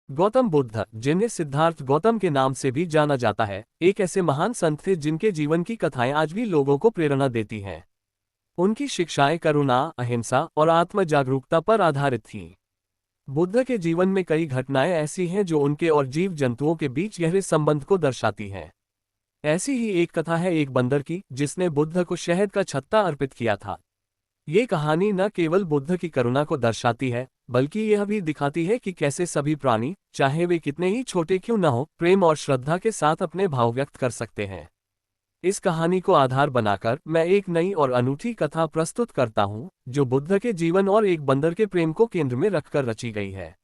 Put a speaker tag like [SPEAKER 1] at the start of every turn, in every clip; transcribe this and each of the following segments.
[SPEAKER 1] गौतम बुद्ध, जिन्हें सिद्धार्थ गौतम के नाम से भी जाना जाता है, एक ऐसे महान संत थे जिनके जीवन की कथाएं आज भी लोगों को प्रेरणा देती हैं। उनकी शिक्षाएं करुणा, अहिंसा और आत्म जागरूकता पर आधारित थीं। बुद्ध के जीवन में कई घटनाएं ऐसी हैं जो उनके और जीव जंतुओं के बीच गहरे संबंध को दर्शाती हैं। ऐसी ही एक कथा है एक बंदर की, जिसने बुद्ध को शहद का छत्ता अर्पित किया था। ये कहानी न केवल बुद्ध की करुणा को दर्शाती है, बल्कि यह भी दिखाती है कि कैसे सभी प्राणी, चाहे वे कितने ही छोटे क्यों न हो, प्रेम और श्रद्धा के साथ अपने भाव व्यक्त कर सकते हैं। इस कहानी को आधार बनाकर मैं एक नई और अनूठी कथा प्रस्तुत करता हूँ, जो बुद्ध के जीवन और एक बंदर के प्रेम को केंद्र में रखकर रची गई है।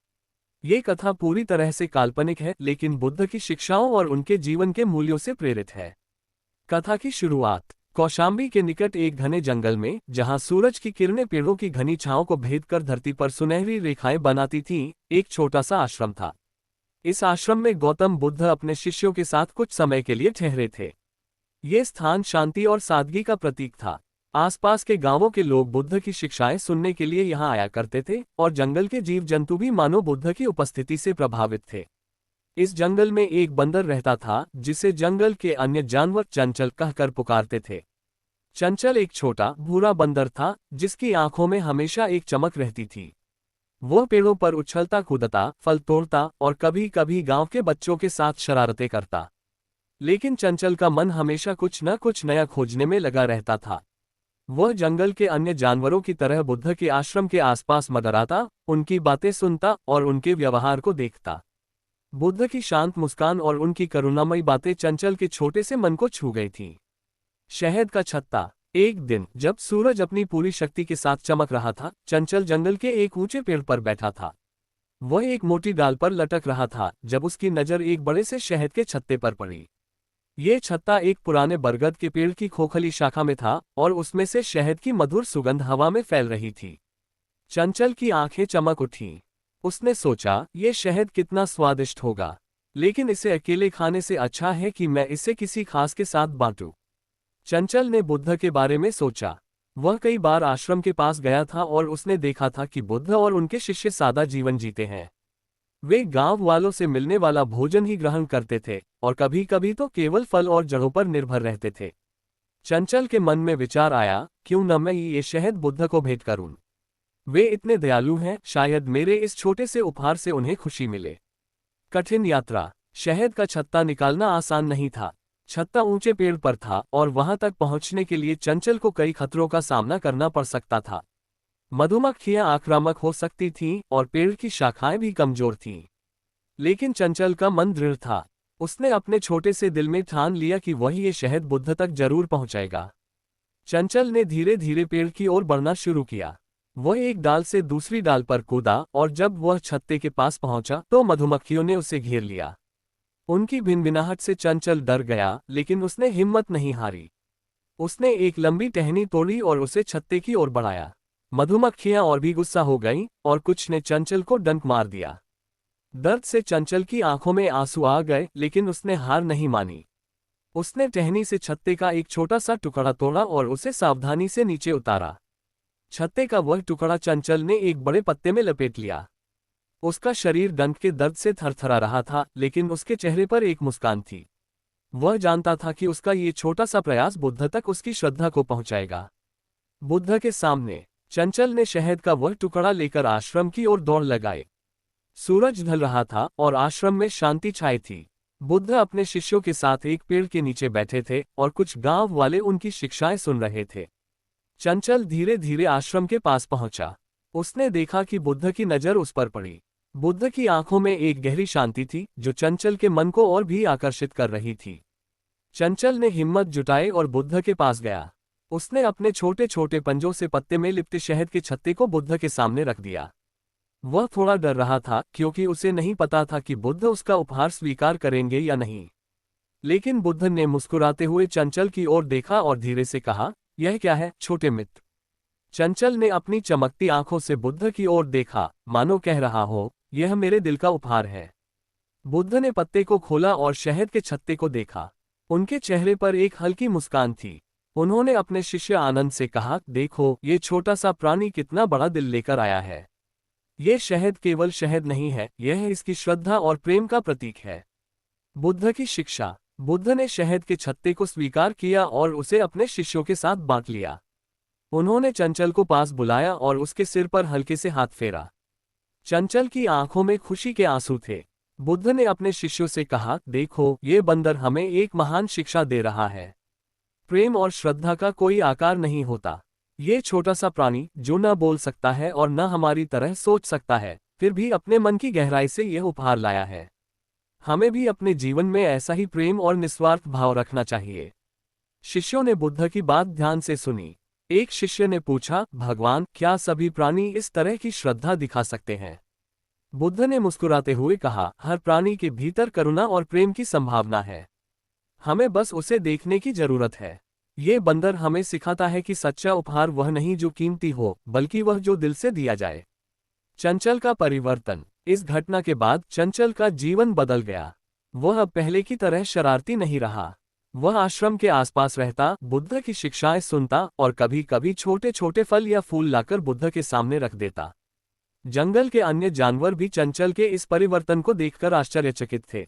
[SPEAKER 1] ये कथा पूरी तरह से काल्पनिक है, लेकिन बुद्ध की शिक्षाओं और उनके जीवन के मूल्यों से प्रेरित है। कथा की शुरुआत कौशाम्बी के निकट एक घने जंगल में, जहां सूरज की किरणें पेड़ों की घनी छांव को भेदकर धरती पर सुनहरी रेखाएं बनाती थीं, एक छोटा सा आश्रम था। इस आश्रम में गौतम बुद्ध अपने शिष्यों के साथ कुछ समय के लिए ठहरे थे। ये स्थान शांति और सादगी का प्रतीक था। आसपास के गांवों के लोग बुद्ध की शिक्षाएं सुनने के लिए यहां आया करते थे, और जंगल के जीव जंतु भी मानो बुद्ध की उपस्थिति से प्रभावित थे। इस जंगल में एक बंदर रहता था, जिसे जंगल के अन्य जानवर चंचल कहकर पुकारते थे। चंचल एक छोटा भूरा बंदर था, जिसकी आंखों में हमेशा एक चमक रहती थी। वह पेड़ों पर उछलता कूदता, फल तोड़ता और कभी कभी गांव के बच्चों के साथ शरारतें करता। लेकिन चंचल का मन हमेशा कुछ न कुछ नया खोजने में लगा रहता था। वह जंगल के अन्य जानवरों की तरह बुद्ध के आश्रम के आसपास मंडराता, उनकी बातें सुनता और उनके व्यवहार को देखता। बुद्ध की शांत मुस्कान और उनकी करुणामयी बातें चंचल के छोटे से मन को छू गई थीं। शहद का छत्ता एक दिन, जब सूरज अपनी पूरी शक्ति के साथ चमक रहा था, चंचल जंगल के एक ऊंचे पेड़ पर बैठा था। वह एक मोटी डाल पर लटक रहा था, जब उसकी नज़र एक बड़े से शहद के छत्ते पर पड़ी। ये छत्ता एक पुराने बरगद के पेड़ की खोखली शाखा में था, और उसमें से शहद की मधुर सुगंध हवा में फैल रही थी। चंचल की आंखें चमक उठीं। उसने सोचा, ये शहद कितना स्वादिष्ट होगा, लेकिन इसे अकेले खाने से अच्छा है कि मैं इसे किसी खास के साथ बांटूं। चंचल ने बुद्ध के बारे में सोचा। वह कई बार आश्रम के पास गया था और उसने देखा था कि बुद्ध और उनके शिष्य सादा जीवन जीते हैं। वे गांव वालों से मिलने वाला भोजन ही ग्रहण करते थे, और कभी कभी तो केवल फल और जड़ों पर निर्भर रहते थे। चंचल के मन में विचार आया, क्यों न मैं ये शहद बुद्ध को भेंट करूं। वे इतने दयालु हैं, शायद मेरे इस छोटे से उपहार से उन्हें खुशी मिले। कठिन यात्रा। शहद का छत्ता निकालना आसान नहीं था। छत्ता ऊंचे पेड़ पर था, और वहां तक पहुंचने के लिए चंचल को कई खतरों का सामना करना पड़ सकता था। मधुमक्खियां आक्रामक हो सकती थीं, और पेड़ की शाखाएं भी कमजोर थीं। लेकिन चंचल का मन दृढ़ था। उसने अपने छोटे से दिल में ठान लिया कि वह ये शहद बुद्ध तक जरूर पहुंचाएगा। चंचल ने धीरे धीरे पेड़ की ओर बढ़ना शुरू किया। वह एक डाल से दूसरी डाल पर कूदा, और जब वह छत्ते के पास पहुंचा तो मधुमक्खियों ने उसे घेर लिया। उनकी भिनभिनाहट से चंचल डर गया, लेकिन उसने हिम्मत नहीं हारी। उसने एक लंबी टहनी तोड़ी और उसे छत्ते की ओर बढ़ाया। मधुमक्खियां और भी गुस्सा हो गईं, और कुछ ने चंचल को डंक मार दिया। दर्द से चंचल की आंखों में आंसू आ गए, लेकिन उसने हार नहीं मानी। उसने टहनी से छत्ते का एक छोटा सा टुकड़ा तोड़ा और उसे सावधानी से नीचे उतारा। छत्ते का वह टुकड़ा चंचल ने एक बड़े पत्ते में लपेट लिया। उसका शरीर डंक के दर्द से थरथरा रहा था, लेकिन उसके चेहरे पर एक मुस्कान थी। वह जानता था कि उसका ये छोटा सा प्रयास बुद्ध तक उसकी श्रद्धा को पहुंचाएगा। बुद्ध के सामने चंचल ने शहद का वह टुकड़ा लेकर आश्रम की ओर दौड़ लगाए। सूरज ढल रहा था और आश्रम में शांति छाई थी। बुद्ध अपने शिष्यों के साथ एक पेड़ के नीचे बैठे थे, और कुछ गांव वाले उनकी शिक्षाएं सुन रहे थे। चंचल धीरे धीरे आश्रम के पास पहुंचा। उसने देखा कि बुद्ध की नजर उस पर पड़ी। बुद्ध की आंखों में एक गहरी शांति थी, जो चंचल के मन को और भी आकर्षित कर रही थी। चंचल ने हिम्मत जुटाई और बुद्ध के पास गया। उसने अपने छोटे छोटे पंजों से पत्ते में लिपटे शहद के छत्ते को बुद्ध के सामने रख दिया। वह थोड़ा डर रहा था, क्योंकि उसे नहीं पता था कि बुद्ध उसका उपहार स्वीकार करेंगे या नहीं। लेकिन बुद्ध ने मुस्कुराते हुए चंचल की ओर देखा और धीरे से कहा, यह क्या है, छोटे मित्र। चंचल ने अपनी चमकती आंखों से बुद्ध की ओर देखा, मानो कह रहा हो, यह मेरे दिल का उपहार है। बुद्ध ने पत्ते को खोला और शहद के छत्ते को देखा। उनके चेहरे पर एक हल्की मुस्कान थी। उन्होंने अपने शिष्य आनंद से कहा, देखो, ये छोटा सा प्राणी कितना बड़ा दिल लेकर आया है। ये शहद केवल शहद नहीं है, यह इसकी श्रद्धा और प्रेम का प्रतीक है। बुद्ध की शिक्षा। बुद्ध ने शहद के छत्ते को स्वीकार किया और उसे अपने शिष्यों के साथ बांट लिया। उन्होंने चंचल को पास बुलाया और उसके सिर पर हल्के से हाथ फेरा। चंचल की आंखों में खुशी के आंसू थे। बुद्ध ने अपने शिष्यों से कहा, देखो, ये बंदर हमें एक महान शिक्षा दे रहा है। प्रेम और श्रद्धा का कोई आकार नहीं होता। ये छोटा सा प्राणी जो न बोल सकता है और न हमारी तरह सोच सकता है, फिर भी अपने मन की गहराई से यह उपहार लाया है। हमें भी अपने जीवन में ऐसा ही प्रेम और निस्वार्थ भाव रखना चाहिए। शिष्यों ने बुद्ध की बात ध्यान से सुनी। एक शिष्य ने पूछा, भगवान, क्या सभी प्राणी इस तरह की श्रद्धा दिखा सकते हैं? बुद्ध ने मुस्कुराते हुए कहा, हर प्राणी के भीतर करुणा और प्रेम की संभावना है। हमें बस उसे देखने की जरूरत है। ये बंदर हमें सिखाता है कि सच्चा उपहार वह नहीं जो कीमती हो, बल्कि वह जो दिल से दिया जाए। चंचल का परिवर्तन। इस घटना के बाद चंचल का जीवन बदल गया। वह अब पहले की तरह शरारती नहीं रहा। वह आश्रम के आसपास रहता, बुद्ध की शिक्षाएं सुनता और कभी कभी छोटे छोटे फल या फूल लाकर बुद्ध के सामने रख देता। जंगल के अन्य जानवर भी चंचल के इस परिवर्तन को देखकर आश्चर्यचकित थे।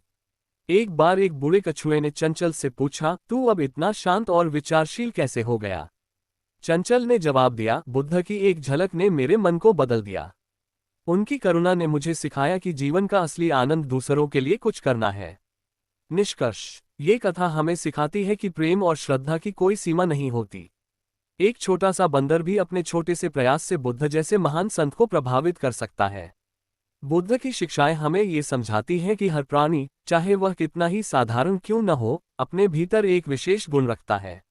[SPEAKER 1] एक बार एक बूढ़े कछुए ने चंचल से पूछा, तू अब इतना शांत और विचारशील कैसे हो गया? चंचल ने जवाब दिया, बुद्ध की एक झलक ने मेरे मन को बदल दिया। उनकी करुणा ने मुझे सिखाया कि जीवन का असली आनंद दूसरों के लिए कुछ करना है। निष्कर्ष। ये कथा हमें सिखाती है कि प्रेम और श्रद्धा की कोई सीमा नहीं होती। एक छोटा सा बंदर भी अपने छोटे से प्रयास से बुद्ध जैसे महान संत को प्रभावित कर सकता है। बुद्ध की शिक्षाएं हमें ये समझाती हैं कि हर प्राणी, चाहे वह कितना ही साधारण क्यों न हो, अपने भीतर एक विशेष गुण रखता है।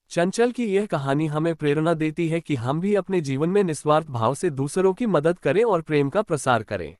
[SPEAKER 1] चंचल की यह कहानी हमें प्रेरणा देती है कि हम भी अपने जीवन में निस्वार्थ भाव से दूसरों की मदद करें और प्रेम का प्रसार करें।